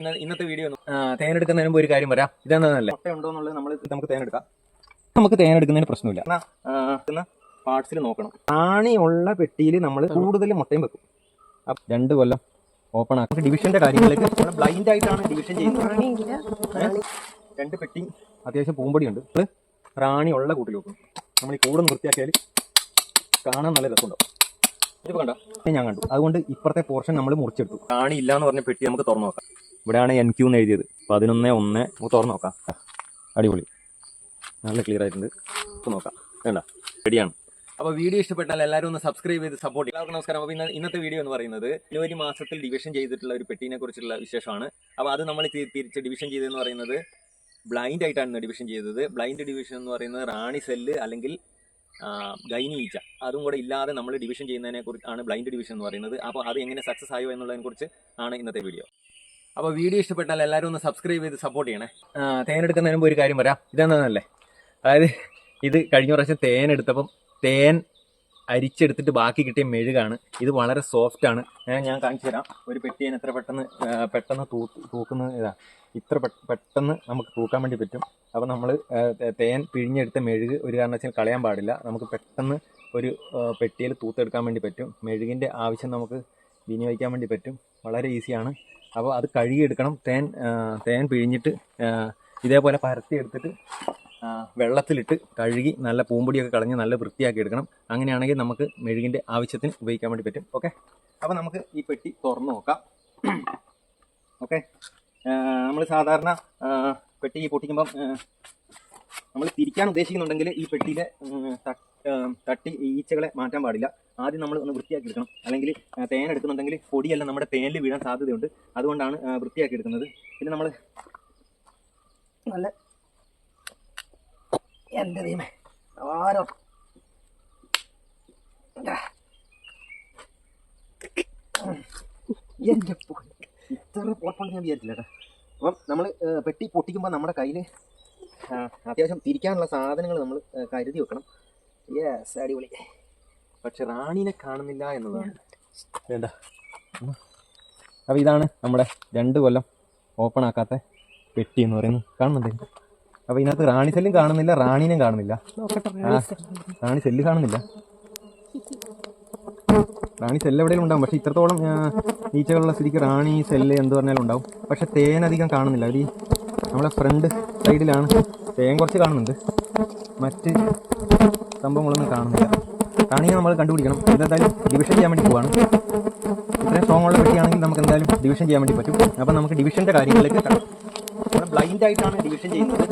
ഇന്നത്തെ വീഡിയോ തേനെടുക്കുന്നതിന് മുമ്പ് ഒരു കാര്യം പറയാം. ഇതെന്താന്നല്ലേ, മുട്ട ഉണ്ടോ എന്നുള്ളത് നമുക്ക് തേനെടുക്കാം. നമുക്ക് തേനെടുക്കുന്നതിന് പ്രശ്നമില്ല. പാർട്സിൽ നോക്കണം. റാണിയുള്ള പെട്ടിയിൽ നമ്മൾ കൂടുതൽ മുട്ടയും വെക്കും. 2 കൊല്ലം ഓപ്പൺ ആക്കി ഡിവിഷന്റെ കാര്യങ്ങളിലേക്ക് നമ്മൾ ബ്ലൈൻഡ് ആയിട്ടാണ് ഡിവിഷൻ ചെയ്യുന്നത്. 2 പെട്ടി അത്യാവശ്യം പൂമ്പടിയുണ്ട്. റാണിയുള്ള കൂട്ടിൽ വെക്കും. നമ്മൾ ഈ കൂടെ വൃത്തിയാക്കിയാൽ കാണാൻ നല്ല രസമുണ്ടാവും. ഇതിപ്പോൾ കണ്ടോ, ഞാൻ കണ്ടു. അതുകൊണ്ട് ഇപ്പുറത്തെ പോർഷൻ നമ്മൾ മുറിച്ചെടുത്തു. റാണി ഇല്ല എന്ന് പറഞ്ഞ പെട്ടി നമുക്ക് തുറന്നു നോക്കാം. ഇവിടെയാണ് NQ എന്ന് എഴുതിയത്. 11-1 നമുക്ക് തുറന്നു നോക്കാം. അടിപൊളി, നല്ല ക്ലിയർ ആയിട്ടുണ്ട്. നോക്കാം, വേണ്ട റെഡിയാണ്. അപ്പോൾ വീഡിയോ ഇഷ്ടപ്പെട്ടാൽ എല്ലാവരും ഒന്ന് സബ്സ്ക്രൈബ് ചെയ്ത് സപ്പോർട്ട് ചെയ്യും. എല്ലാവർക്കും നമസ്കാരം. അപ്പോൾ ഇന്നത്തെ വീഡിയോ എന്ന് പറയുന്നത് ജനുവരി മാസത്തിൽ ഡിവിഷൻ ചെയ്തിട്ടുള്ള ഒരു പെട്ടിനെ കുറിച്ചുള്ള വിശേഷമാണ്. അപ്പോൾ അത് നമ്മൾ തിരിച്ച് ഡിവിഷൻ ചെയ്തതെന്ന് പറയുന്നത് ബ്ലൈൻഡ് ആയിട്ടാണ് ഡിവിഷൻ ചെയ്തത്. ബ്ലൈൻഡ് ഡിവിഷൻ എന്ന് പറയുന്നത് റാണി സെല്ല് അല്ലെങ്കിൽ ഗൈനി ഈച്ച അതും കൂടെ ഇല്ലാതെ നമ്മൾ ഡിവിഷൻ ചെയ്യുന്നതിനെ കുറിച്ചാണ് ബ്ലൈൻഡ് ഡിവിഷൻ എന്ന് പറയുന്നത്. അപ്പോൾ അത് എങ്ങനെ സക്സസ് ആയോ എന്നുള്ളതിനെ കുറിച്ച് ആണ് ഇന്നത്തെ വീഡിയോ. അപ്പോൾ വീഡിയോ ഇഷ്ടപ്പെട്ടാൽ എല്ലാവരും ഒന്ന് സബ്സ്ക്രൈബ് ചെയ്ത് സപ്പോർട്ട് ചെയ്യണേ. തേനെടുക്കുന്നതിന് മുമ്പ് ഒരു കാര്യം പറയാം. ഇതെന്താന്നല്ലേ, അതായത് ഇത് കഴിഞ്ഞ പ്രാവശ്യം തേനെടുത്തപ്പം തേൻ അരിച്ചെടുത്തിട്ട് ബാക്കി കിട്ടിയ മെഴുകാണ്. ഇത് വളരെ സോഫ്റ്റാണ്. ഞാൻ കാണിച്ചു തരാം. ഒരു പെട്ടിയെ എത്ര പെട്ടെന്ന് തൂക്കുന്നത് ഇതാ. ഇത്ര പെട്ടെന്ന് നമുക്ക് തൂക്കാൻ വേണ്ടി പറ്റും. അപ്പോൾ നമ്മൾ തേൻ പിഴിഞ്ഞെടുത്ത മെഴുക് ഒരു കാരണവശാലും കളയാൻ പാടില്ല. നമുക്ക് പെട്ടെന്ന് ഒരു പെട്ടിയിൽ തൂത്തെടുക്കാൻ വേണ്ടി പറ്റും. മെഴുകിൻ്റെ ആവശ്യം നമുക്ക് വിനിയോഗിക്കാൻ വേണ്ടി പറ്റും. വളരെ ഈസിയാണ്. അപ്പോൾ അത് കഴുകിയെടുക്കണം. തേൻ പിഴിഞ്ഞിട്ട് ഇതേപോലെ പരത്തി എടുത്തിട്ട് വെള്ളത്തിലിട്ട് കഴുകി നല്ല പൂമ്പൊടിയൊക്കെ കളഞ്ഞ് നല്ല വൃത്തിയാക്കി എടുക്കണം. അങ്ങനെയാണെങ്കിൽ നമുക്ക് മെഴുകിൻ്റെ ആവശ്യത്തിന് ഉപയോഗിക്കാൻ വേണ്ടി പറ്റും. ഓക്കെ, അപ്പോൾ നമുക്ക് ഈ പെട്ടി തുറന്നു നോക്കാം. ഓക്കെ, നമ്മൾ സാധാരണ പെട്ടി പൊട്ടിക്കുമ്പം നമ്മൾ തിരിക്കാൻ ഉദ്ദേശിക്കുന്നുണ്ടെങ്കിൽ ഈ പെട്ടിയിലെ തട്ടി ഈച്ചകളെ മാറ്റാൻ പാടില്ല. ആദ്യം നമ്മൾ ഒന്ന് വൃത്തിയാക്കി എടുക്കണം. അല്ലെങ്കിൽ തേൻ എടുക്കുന്നുണ്ടെങ്കിൽ പൊടിയെല്ലാം നമ്മുടെ തേനിൽ വീഴാൻ സാധ്യതയുണ്ട്. അതുകൊണ്ടാണ് വൃത്തിയാക്കി എടുക്കുന്നത്. പിന്നെ നമ്മൾ നല്ല എൻ്റെ ദൈവമേ ആരോ എൻ്റെ ഇത്ര പോർപ്പുണ്ട് ഞാൻ വിചാരിച്ചില്ല കേട്ടോ. അപ്പം നമ്മൾ പെട്ടി പൊട്ടിക്കുമ്പോൾ നമ്മുടെ കയ്യിൽ അത്യാവശ്യം തിരിക്കാനുള്ള സാധനങ്ങൾ നമ്മൾ കരുതി വെക്കണം. യെസ്, അടിപൊളി. പക്ഷെ റാണീനെ കാണുന്നില്ല എന്നുള്ളതാണ് വേണ്ട. അപ്പോൾ ഇതാണ് നമ്മുടെ 2 കൊല്ലം ഓപ്പൺ ആക്കാത്ത പെട്ടി എന്ന് പറയുന്നത്. കാണുന്നുണ്ട്. അപ്പോൾ ഇതിനകത്ത് റാണി സെല്ലും കാണുന്നില്ല, റാണീനെയും കാണുന്നില്ല. റാണി സെല്ല് കാണുന്നില്ല. റാണി സെല്ല് എവിടെയും ഉണ്ടാവും. പക്ഷേ ഇത്രത്തോളം ഈച്ചകളുള്ള സ്ഥിതിക്ക് റാണി സെല്ല് എന്ത് പറഞ്ഞാലും ഉണ്ടാവും. പക്ഷെ തേൻ അധികം കാണുന്നില്ല. ഒരു നമ്മളെ ഫ്രണ്ട് സൈഡിലാണ് തേൻ കുറച്ച് കാണുന്നുണ്ട്. മറ്റ് സംഭവങ്ങളൊന്നും കാണുന്നില്ല. റാണിയെ നമ്മൾ കണ്ടുപിടിക്കണം. ഇതെന്തായാലും ഡിവിഷൻ ചെയ്യാൻ വേണ്ടി പോവാണ്. ഇത്രയും സ്ട്രോങ് ഉള്ള പെട്ടിയാണെങ്കിൽ നമുക്ക് എന്തായാലും ഡിവിഷൻ ചെയ്യാൻ വേണ്ടി പറ്റും. അപ്പം നമുക്ക് ഡിവിഷൻ്റെ കാര്യങ്ങളിലേക്ക് കാണാം. നമ്മൾ ബ്ലൈൻഡ് ആയിട്ടാണ് ഡിവിഷൻ ചെയ്യുന്നത്.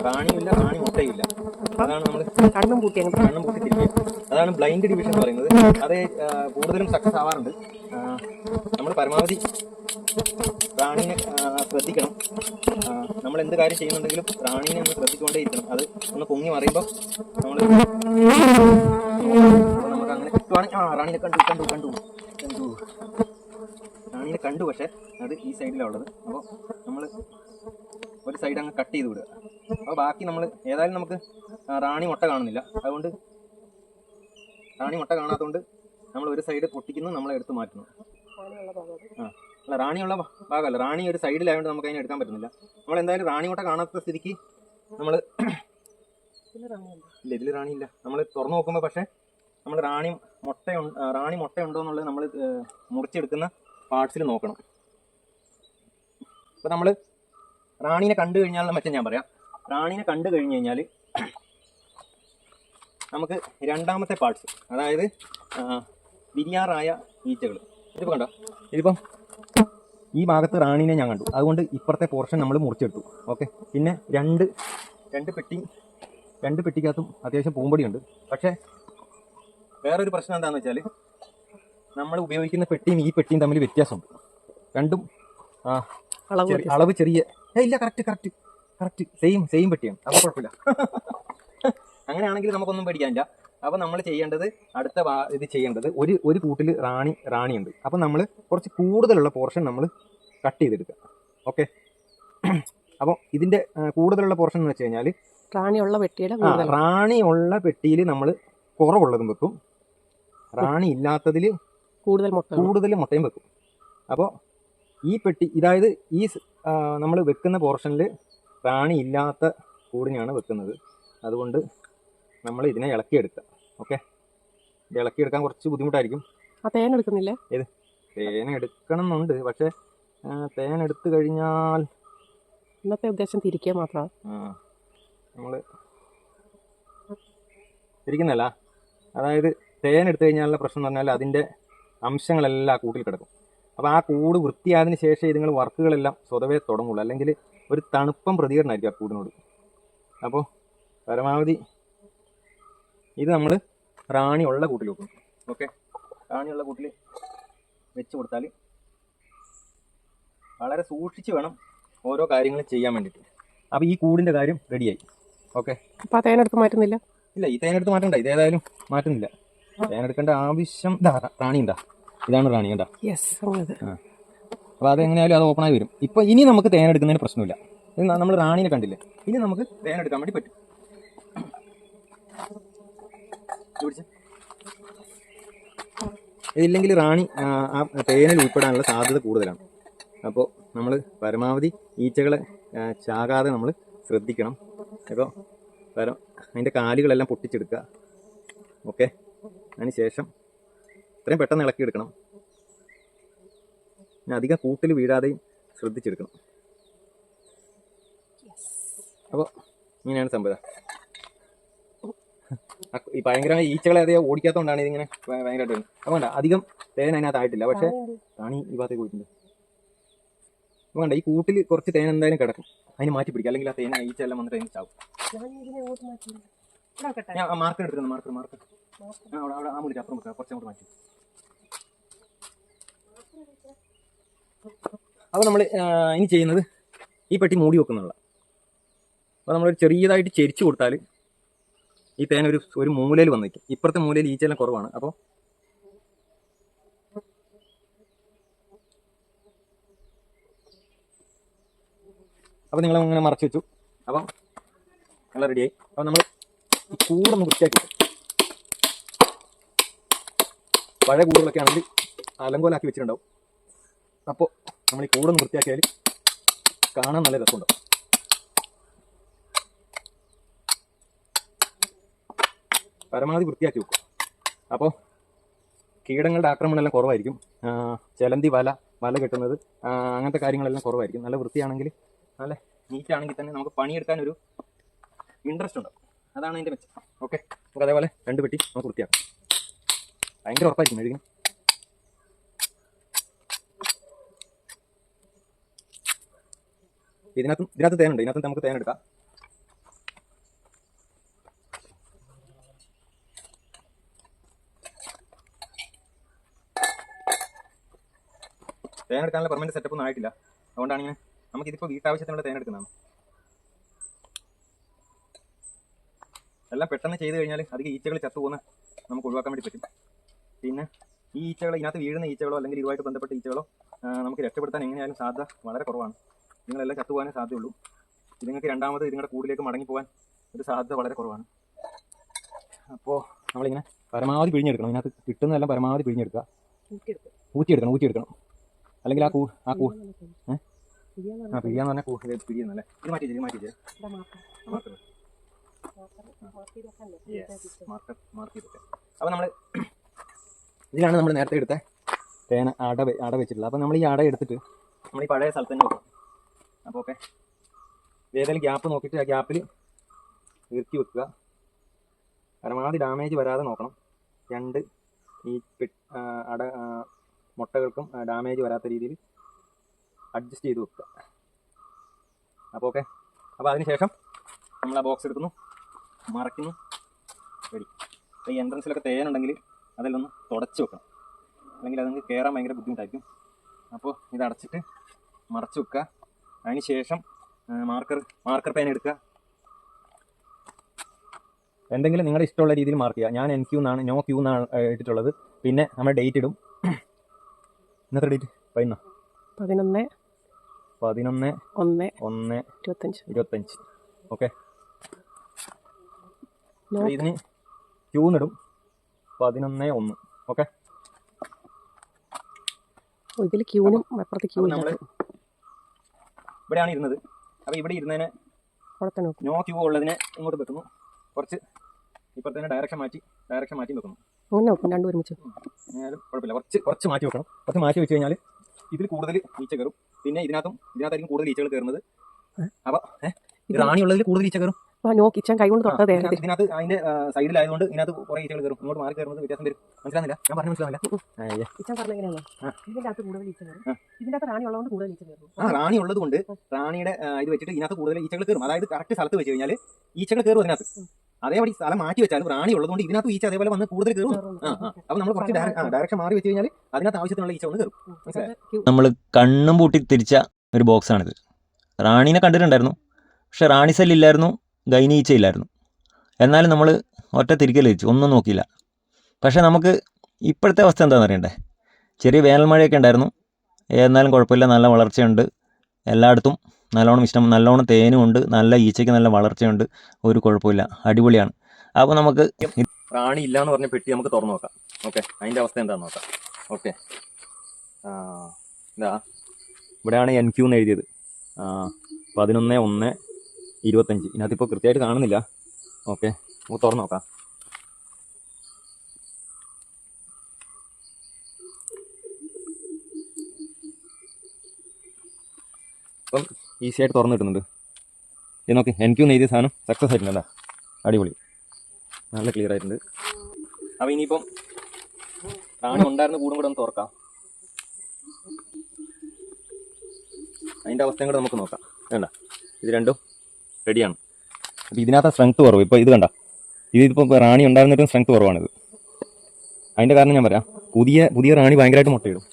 റാണിയില്ല, റാണി മുട്ടയുമില്ല. അതാണ് നമ്മൾ കണ്ണും പൂട്ടി തിരിക്കുക. അതാണ് ബ്ലൈൻഡ് ഡിവിഷൻ എന്ന് പറയുന്നത്. അത് കൂടുതലും സക്സസ് ആവാറുണ്ട്. നമ്മൾ പരമാവധി റാണീനെ ശ്രദ്ധിക്കണം. നമ്മൾ എന്ത് കാര്യം ചെയ്യുന്നുണ്ടെങ്കിലും റാണീനെ ഒന്ന് ശ്രദ്ധിച്ചുകൊണ്ടേ ഇരിക്കണം. അത് ഒന്ന് പൊങ്ങി മറിയുമ്പോൾ നമുക്ക് അങ്ങനെ കിട്ടുവാണെങ്കിൽ റാണീനെ കണ്ടു റാണീനെ കണ്ടു. പക്ഷേ അത് ഈ സൈഡിലാണ് ഉള്ളത്. അപ്പോൾ നമ്മൾ ഒരു സൈഡ് അങ്ങ് കട്ട് ചെയ്ത് വിടുക. അപ്പോൾ ബാക്കി നമ്മൾ ഏതായാലും നമുക്ക് റാണി മുട്ട കാണുന്നില്ല. അതുകൊണ്ട് റാണി മുട്ട കാണാത്തതുകൊണ്ട് നമ്മൾ ഒരു സൈഡ് പൊട്ടിക്കുന്നു, നമ്മളെ എടുത്ത് മാറ്റുന്നു. അല്ല, റാണിയുള്ള ഭാഗമല്ല. റാണി ഒരു സൈഡിലായതുകൊണ്ട് നമുക്ക് അതിനെ എടുക്കാൻ പറ്റുന്നില്ല. നമ്മൾ എന്തായാലും റാണി മുട്ട കാണാത്ത സ്ഥിതിക്ക് നമ്മൾ ഇല്ല, ഇതിൽ റാണിയില്ല. നമ്മൾ തുറന്നു നോക്കുമ്പോൾ പക്ഷേ നമ്മൾ റാണി മുട്ട ഉണ്ടോ എന്നുള്ളത് നമ്മൾ മുറിച്ചെടുക്കുന്ന പാർട്സിൽ നോക്കണം. അപ്പോൾ നമ്മൾ റാണീനെ കണ്ടു കഴിഞ്ഞാൽ മറ്റേ ഞാൻ പറയാം. റാണീനെ കണ്ടു കഴിഞ്ഞ് കഴിഞ്ഞാൽ നമുക്ക് രണ്ടാമത്തെ പാർട്സ്, അതായത് വിരിയാറായ ഈച്ചകൾ. ഇതിപ്പോൾ കണ്ടോ, ഇതിപ്പം ഈ ഭാഗത്ത് റാണീനെ ഞാൻ കണ്ടു. അതുകൊണ്ട് ഇപ്പുറത്തെ പോർഷൻ നമ്മൾ മുറിച്ചെടുത്തു. ഓക്കെ, പിന്നെ രണ്ട് പെട്ടിക്കകത്തും അത്യാവശ്യം പൂമ്പടിയുണ്ട്. പക്ഷേ വേറൊരു പ്രശ്നം എന്താണെന്ന് വെച്ചാൽ നമ്മൾ ഉപയോഗിക്കുന്ന പെട്ടിയും ഈ പെട്ടിയും തമ്മിൽ വ്യത്യാസമുണ്ട്. രണ്ടും അളവ് ചെറിയ ഇല്ല, കറക്റ്റ് സെയിം പെട്ടിയാണ്. അപ്പോൾ കുഴപ്പമില്ല. അങ്ങനെയാണെങ്കിൽ നമുക്കൊന്നും പേടിക്കാനില്ല. അപ്പോൾ നമ്മൾ ചെയ്യേണ്ടത് ഒരു കൂട്ടിൽ റാണിയുണ്ട്. അപ്പോൾ നമ്മൾ കുറച്ച് കൂടുതലുള്ള പോർഷൻ നമ്മൾ കട്ട് ചെയ്തെടുക്കുക. ഓക്കെ, അപ്പോൾ ഇതിൻ്റെ കൂടുതലുള്ള പോർഷൻ എന്ന് വെച്ച് കഴിഞ്ഞാൽ റാണിയുള്ള പെട്ടിയിൽ നമ്മൾ കുറവുള്ളതും വെക്കും. റാണി ഇല്ലാത്തതിൽ കൂടുതൽ മുട്ടയും വെക്കും. അപ്പോൾ ഈ പെട്ടി ഇതായത് ഈ നമ്മൾ വെക്കുന്ന പോർഷനിൽ റാണി ഇല്ലാത്ത കൂടിനെയാണ് വെക്കുന്നത്. അതുകൊണ്ട് നമ്മൾ ഇതിനെ ഇളക്കിയെടുക്കുക. ഓക്കെ, ഇത് ഇളക്കിയെടുക്കാൻ കുറച്ച് ബുദ്ധിമുട്ടായിരിക്കും. തേൻ എടുക്കുന്നില്ലേ? ഏത് തേൻ എടുക്കണം എന്നുണ്ട്, പക്ഷേ തേൻ എടുത്തു കഴിഞ്ഞാൽ ഇന്നത്തെ ഉദ്ദേശം തിരിക്കുക മാത്രമാണ്. നമ്മൾ തിരിക്കുന്നല്ല, അതായത് തേൻ എടുത്തു കഴിഞ്ഞാലുള്ള പ്രശ്നം എന്ന് പറഞ്ഞാൽ അതിൻ്റെ അംശങ്ങളെല്ലാം ആ കൂട്ടിൽ കിടക്കും. അപ്പോൾ ആ കൂട് വൃത്തിയായതിനു ശേഷം ഇതുങ്ങൾ വർക്കുകളെല്ലാം സ്വതവേ തുടങ്ങുള്ളൂ, അല്ലെങ്കിൽ ഒരു തണുപ്പം പ്രതികരണമായിരിക്കും ആ കൂടിനോട്. അപ്പോൾ പരമാവധി ഇത് നമ്മൾ റാണിയുള്ള കൂട്ടിൽ വെക്കും. ഓക്കെ, റാണിയുള്ള കൂട്ടിൽ വെച്ച് കൊടുത്താൽ വളരെ സൂക്ഷിച്ച് വേണം ഓരോ കാര്യങ്ങളും ചെയ്യാൻ വേണ്ടിയിട്ട്. അപ്പോൾ ഈ കൂടിൻ്റെ കാര്യം റെഡിയായി. ഓക്കെ, അപ്പോൾ തേനെടുത്ത് മാറ്റുന്നില്ല? ഇല്ല, ഈ തേനെടുത്ത് മാറ്റണ്ട, ഇതേതായാലും മാറ്റുന്നില്ല. തേനെടുക്കേണ്ട ആവശ്യം റാണി ഉണ്ടാ, ഇതാണ് റാണി കണ്ടാ. അപ്പോൾ അതെങ്ങനെയായാലും അത് ഓപ്പണായി വരും. ഇപ്പോൾ ഇനി നമുക്ക് തേനെടുക്കുന്നതിന് പ്രശ്നമില്ല. നമ്മൾ റാണീനെ കണ്ടില്ലേ, ഇനി നമുക്ക് തേനെടുക്കാൻ വേണ്ടി പറ്റും. ഇതില്ലെങ്കിൽ റാണി ആ തേനിൽ ഉൾപ്പെടാനുള്ള സാധ്യത കൂടുതലാണ്. അപ്പോൾ നമ്മൾ പരമാവധി ഈച്ചകളെ ചാകാതെ നമ്മൾ ശ്രദ്ധിക്കണം. അപ്പോൾ അതിൻ്റെ കാലുകളെല്ലാം പൊട്ടിച്ചെടുക്കുക. ഓക്കെ, അതിന് ശേഷം ഇത്രയും പെട്ടെന്ന് ഇളക്കിയെടുക്കണം. പിന്നെ അധികം കൂട്ടിൽ വീഴാതെയും ശ്രദ്ധിച്ചെടുക്കണം. അപ്പോൾ ഇങ്ങനെയാണ് സംഭവം. ഈ ഭയങ്കരമായ ഈച്ചകളെ അധികം ഓടിക്കാത്തതുകൊണ്ടാണ് ഇതിങ്ങനെ ഭയങ്കരമായിട്ട് വരുന്നത്. അതുകൊണ്ട് അധികം തേൻ അതിനകത്തായിട്ടില്ല, പക്ഷേ റാണി ഈ ഭാഗത്തേക്ക് പോയിട്ടുണ്ട്. അതുകൊണ്ട് ഈ കൂട്ടിൽ കുറച്ച് തേൻ എന്തായാലും കിടക്കും, അതിന് മാറ്റി പിടിക്കുക, അല്ലെങ്കിൽ ആ തേൻ ഈച്ച എല്ലാം വന്നിട്ട് അതിന് ചാവും. ഞാൻ മാർക്കർ എടുക്കുന്നു, മാർക്കർ അവിടെ ആ മുറിച്ച് അപ്പുറം കുറച്ചങ്ങോട്ട് മാറ്റി. അപ്പോൾ നമ്മൾ ഇനി ചെയ്യുന്നത് ഈ പെട്ടി മൂടി വെക്കുന്നുള്ള. അപ്പോൾ നമ്മളൊരു ചെറിയതായിട്ട് ചെരിച്ചു കൊടുത്താൽ ഈ തേൻ ഒരു മൂലയിൽ വന്നിരിക്കും. ഇപ്പുറത്തെ മൂലയിൽ ഈച്ചെല്ലാം കുറവാണ്. അപ്പോൾ നിങ്ങൾ അങ്ങനെ മറച്ചു വെച്ചു. അപ്പം നല്ല റെഡിയായി. അപ്പോൾ നമ്മൾ ഈ കൂടൊന്ന് വൃത്തിയാക്കി, പഴയ കൂടുകളൊക്കെ ആണെങ്കിൽ അലങ്കോലാക്കി വെച്ചിട്ടുണ്ടാവും. അപ്പോൾ നമ്മൾ ഈ കൂടൊന്ന് വൃത്തിയാക്കിയാൽ കാണാൻ നല്ല രസമുണ്ടാവും. പരമാവധി വൃത്തിയാക്കി വെക്കും. അപ്പോൾ കീടങ്ങളുടെ ആക്രമണം എല്ലാം കുറവായിരിക്കും. ചിലന്തി വല കെട്ടുന്നത് അങ്ങനത്തെ കാര്യങ്ങളെല്ലാം കുറവായിരിക്കും. നല്ല വൃത്തിയാണെങ്കിൽ, നല്ല നീറ്റാണെങ്കിൽ തന്നെ നമുക്ക് പണിയെടുക്കാനൊരു ഇൻട്രസ്റ്റ് ഉണ്ടാവും. അതാണ് അതിൻ്റെ മെച്ചം. ഓക്കെ, നമുക്ക് അതേപോലെ 2 പെട്ടി നമുക്ക് വൃത്തിയാക്കാം. ഭയങ്കര ഉറപ്പായിരിക്കും മെഴുകിന്. ഇതിനകത്ത് തേനുണ്ട്, ഇതിനകത്ത് നമുക്ക് തേനെടുക്കാം. തേനെടുക്കാനുള്ള പെർമനന്റ് സെറ്റപ്പ് ഒന്നും ആയിട്ടില്ല. അതുകൊണ്ടാണ് ഇങ്ങനെ നമുക്കിതിപ്പോൾ വീട്ടാവശ്യത്തിനുള്ള തേനെടുക്കുന്നതാണ്. എല്ലാം പെട്ടെന്ന് ചെയ്ത് കഴിഞ്ഞാൽ അധികം ഈച്ചകൾ ചത്തുപോകുന്ന നമുക്ക് ഒഴിവാക്കാൻ വേണ്ടി പറ്റും. പിന്നെ ഈ ഈച്ചകൾ, ഇതിനകത്ത് വീഴുന്ന ഈച്ചകളോ അല്ലെങ്കിൽ ഇതുമായിട്ട് ബന്ധപ്പെട്ട ഈച്ചകളോ നമുക്ക് രക്ഷപ്പെടുത്താൻ എങ്ങനെയായാലും സാധ്യത വളരെ കുറവാണ്. നിങ്ങളെല്ലാം ചത്തുപോകാനേ സാധ്യതയുള്ളൂ. ഇതുങ്ങൾക്ക് രണ്ടാമത് ഇതിങ്ങളുടെ കൂടിലേക്ക് മടങ്ങിപ്പോകാൻ ഒരു സാധ്യത വളരെ കുറവാണ്. അപ്പോൾ നമ്മളിങ്ങനെ പരമാവധി പിഴിഞ്ഞെടുക്കണം. ഇതിനകത്ത് കിട്ടുന്നതെല്ലാം പരമാവധി പിഴിഞ്ഞെടുക്കുക, ഊറ്റിയെടുക്കണം. അല്ലെങ്കിൽ പിഴിയാന്ന് പറഞ്ഞാൽ പിഴിയുന്നല്ലേ. ഇത് മാറ്റി അപ്പോൾ നമ്മൾ ഇതിലാണ് നമ്മൾ നേരത്തെ എടുത്ത തേന അട വെച്ചിട്ടുള്ളത്. അപ്പോൾ നമ്മൾ ഈ അട എടുത്തിട്ട് നമ്മൾ ഈ പഴയ സ്ഥലത്ത് തന്നെ വെക്കും. അപ്പോൾ ഓക്കെ, ഏതെങ്കിലും ഗ്യാപ്പ് നോക്കിയിട്ട് ആ ഗ്യാപ്പിൽ ഇറുക്കി വെക്കുക. പരമാവധി ഡാമേജ് വരാതെ നോക്കണം. 2 ഈ മുട്ടകൾക്കും ഡാമേജ് വരാത്ത രീതിയിൽ അഡ്ജസ്റ്റ് ചെയ്ത് വെക്കുക. അപ്പോൾ ഓക്കെ, അപ്പോൾ അതിനുശേഷം നമ്മൾ ആ ബോക്സ് എടുക്കുന്നു, മറയ്ക്കുന്നു, റെഡി. അപ്പോൾ ഈ എൻട്രൻസിലൊക്കെ തേനുണ്ടെങ്കിൽ അതിലൊന്ന് തുടച്ച് വെക്കണം, അല്ലെങ്കിൽ അത് കയറാൻ ഭയങ്കര ബുദ്ധിമുട്ടായിരിക്കും. അപ്പോൾ ഇത് അടച്ചിട്ട് മറച്ച് വെക്കുക. അതിന് ശേഷം മാർക്കർ പെൻ എടുക്കുക. എന്തെങ്കിലും നിങ്ങളുടെ ഇഷ്ടമുള്ള രീതിയിൽ മാർക്ക് ചെയ്യുക. ഞാൻ NQ എന്നാണ്, നോ ക്യൂ എന്നാണ് ഇട്ടിട്ടുള്ളത്. പിന്നെ നമ്മൾ ഡേറ്റ് ഇടും. ഇന്നത്തെ ഡേറ്റ് 11/1/25. ഓക്കെ, ഇതിന് ക്യൂന്നിടും 11/1. ഓക്കെ, ഇതിൽ ക്യൂനും അപ്പുറത്ത് ക്യൂ നമ്മൾ ഇവിടെയാണ് ഇരുന്നത്. അപ്പോൾ ഇവിടെ ഇരുന്നതിന് അവിടെ തന്നെ വെക്കും. നോ ക്യൂ ഉള്ളതിനെ ഇങ്ങോട്ട് വെക്കുന്നു. കുറച്ച് ഇപ്പുറത്തേനെ ഡയറക്ഷൻ മാറ്റി വെക്കുന്നു. അങ്ങനെ വെക്കും, രണ്ടും ഒരുമിച്ച്. എന്നാലും കുഴപ്പമില്ല, കുറച്ച് മാറ്റി വെക്കണം. കുറച്ച് മാറ്റി വെച്ച് കഴിഞ്ഞാൽ ഇതിൽ കൂടുതൽ ഈച്ച കയറും. പിന്നെ ഇതിനകത്തായിരിക്കും കൂടുതൽ ഈച്ചകൾ കയറുന്നത്. അപ്പോൾ റാണി ഉള്ളതിൽ കൂടുതൽ ഈച്ച കയറും. കിച്ചൻ കൈ കൊണ്ട് തൊട്ടത് ഇതിനകത്ത് അതിന്റെ സൈഡിലായതുകൊണ്ട് ഇതിനകത്ത് കുറെ ഈച്ചകൾ കയറും. ഇങ്ങോട്ട് മാറി കയറുന്നത് വ്യത്യാസം വരും. മനസ്സിലാകുന്നില്ല? ഞാൻ പറഞ്ഞു മനസ്സിലാവില്ല. കിച്ചൻ പറഞ്ഞ എങ്ങനെയാണോ ഇതിന്റെ അകത്ത് കൂടുതൽ ഈച്ച കയറും, ഇതിന്റെ അകത്ത് റാണി ഉള്ളതുകൊണ്ട് കൂടുതൽ ഈച്ച കയറും. റാണി ഉള്ളത് കൊണ്ട് റാണിയുടെ ഇത് വെച്ചിട്ട് ഇതിനകത്ത് കൂടുതൽ ഈച്ചകൾ കയറും. അതായത് കറക്റ്റ് സ്ഥലത്ത് വെച്ച് കഴിഞ്ഞാൽ ഈച്ചകൾ കയറും അതിനകത്ത്. അതേപടി സ്ഥലം മാറ്റി വെച്ചാലും റാണി ഉള്ളതുകൊണ്ട് ഇതിനകത്ത് ഈച്ച അതേപോലെ വന്ന് കൂടുതൽ കയറും. അപ്പോൾ നമ്മൾ കുറച്ച് ഡയറക്ഷൻ മാറി വെച്ച് കഴിഞ്ഞാൽ അതിനകത്ത് ആവശ്യത്തിനുള്ള ഈച്ച വന്ന് കയറും. നമ്മൾ കണ്ണും പൂട്ടി തിരിച്ച ഒരു ബോക്സാണിത്. റാണീനെ കണ്ടിട്ടുണ്ടായിരുന്നു, പക്ഷെ റാണി സെല്ലില്ലായിരുന്നു, ഗൈനി ഈച്ച ഇല്ലായിരുന്നു. എന്നാലും നമ്മൾ ഒറ്റ തിരിക്കൽ വെച്ചു, ഒന്നും നോക്കിയില്ല. പക്ഷേ നമുക്ക് ഇപ്പോഴത്തെ അവസ്ഥ എന്താണെന്ന് അറിയണ്ടേ? ചെറിയ വേനൽ മഴയൊക്കെ ഉണ്ടായിരുന്നു, എന്നാലും കുഴപ്പമില്ല, നല്ല വളർച്ചയുണ്ട്. എല്ലായിടത്തും നല്ലോണം തേനും ഉണ്ട്, നല്ല ഈച്ചയ്ക്ക് നല്ല വളർച്ചയുണ്ട്, ഒരു കുഴപ്പമില്ല, അടിപൊളിയാണ്. അപ്പോൾ നമുക്ക് റാണി ഇല്ല എന്ന് പറഞ്ഞ പെട്ടി നമുക്ക് തുറന്നു നോക്കാം. ഓക്കെ, അതിൻ്റെ അവസ്ഥ എന്താണെന്ന് നോക്കാം. ഓക്കെ, ഇതാ ഇവിടെയാണ് NQ എന്ന് എഴുതിയത്. 11/1/25. ഇതിനകത്തിപ്പോൾ കൃത്യമായിട്ട് കാണുന്നില്ല. ഓക്കെ, നമുക്ക് തുറന്നു നോക്കാം. അപ്പം ഈസി ആയിട്ട് തുറന്നു കിട്ടുന്നുണ്ട്. ഇത് നോക്കി, NQ എന്ന് എഴുതിയ സാധനം സക്സസ് ആയിട്ടുണ്ടല്ലോ, അടിപൊളി, നല്ല ക്ലിയർ ആയിട്ടുണ്ട്. അപ്പോൾ ഇനിയിപ്പം റാണി ഉണ്ടായിരുന്ന കൂടും കൂടെ ഒന്ന് തുറക്കാം. അതിൻ്റെ അവസ്ഥയും കൂടെ നമുക്ക് നോക്കാം. വേണ്ട, ഇത് രണ്ടും റെഡിയാണ്. അപ്പോൾ ഇതിനകത്ത് സ്ട്രെങ്ത് കുറവ്. ഇപ്പോൾ ഇത് കണ്ട, ഇതിപ്പോൾ റാണി ഉണ്ടായിരുന്നിട്ടും സ്ട്രെങ്ത് കുറവാണിത്. അതിൻ്റെ കാരണം ഞാൻ പറയാം, പുതിയ റാണി ഭയങ്കരമായിട്ട് മുട്ടയിടും.